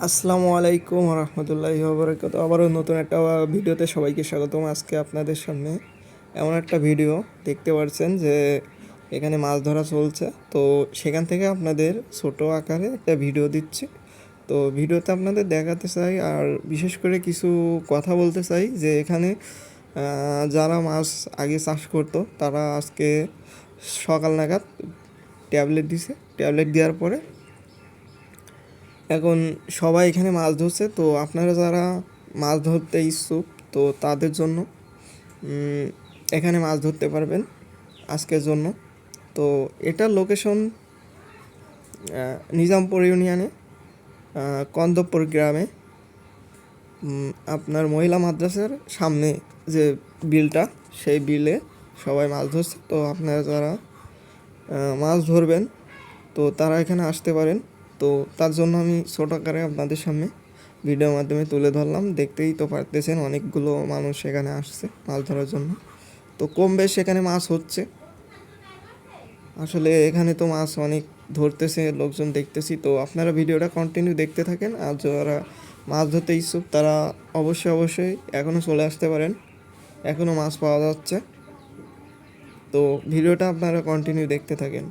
আসসালামু আলাইকুম রহমতুল্লাহি ওবরাকাতু। আবারও নতুন একটা ভিডিওতে সবাইকে স্বাগতম। আজকে আপনাদের সামনে এমন একটা ভিডিও দেখতে পাচ্ছেন যে এখানে মাছ ধরা চলছে, তো সেখান থেকে আপনাদের ছোট আকারে একটা ভিডিও দিচ্ছি। তো ভিডিওতে আপনাদের দেখাতে চাই আর বিশেষ করে কিছু কথা বলতে চাই যে এখানে যারা মাছ আগে চাষ করতো তারা আজকে সকাল নাগাদ ট্যাবলেট দিছে। ট্যাবলেট দেওয়ার পরে এখন সবাই এখানে মাছ ধরছে। তো আপনারা যারা মাছ ধরতে ইচ্ছুক তো তাদের জন্য এখানে মাছ ধরতে পারবেন আজকের জন্য। তো এটার লোকেশন নিজামপুর ইউনিয়নে কন্দপুর গ্রামে, আপনার মহিলা মাদ্রাসার সামনে যে বিলটা, সেই বিলে সবাই মাছ ধরছে। তো আপনারা যারা মাছ ধরবেন তো তারা এখানে আসতে পারেন। তো তার জন্য আমি ছোট আকারে আপনাদের সামনে ভিডিওর মাধ্যমে তুলে ধরলাম। দেখতেই তো পারতেছেন অনেকগুলো মানুষ এখানে আসছে মাছ ধরার জন্য। তো কম বেশ এখানে মাছ হচ্ছে, আসলে এখানে তো মাছ অনেক ধরতেছে লোকজন দেখতেছি। তো আপনারা ভিডিওটা কন্টিনিউ দেখতে থাকেন, আর যারা মাছ ধরতে ইচ্ছুক তারা অবশ্যই এখনও চলে আসতে পারেন, এখনও মাছ পাওয়া যাচ্ছে। তো ভিডিওটা আপনারা কন্টিনিউ দেখতে থাকেন।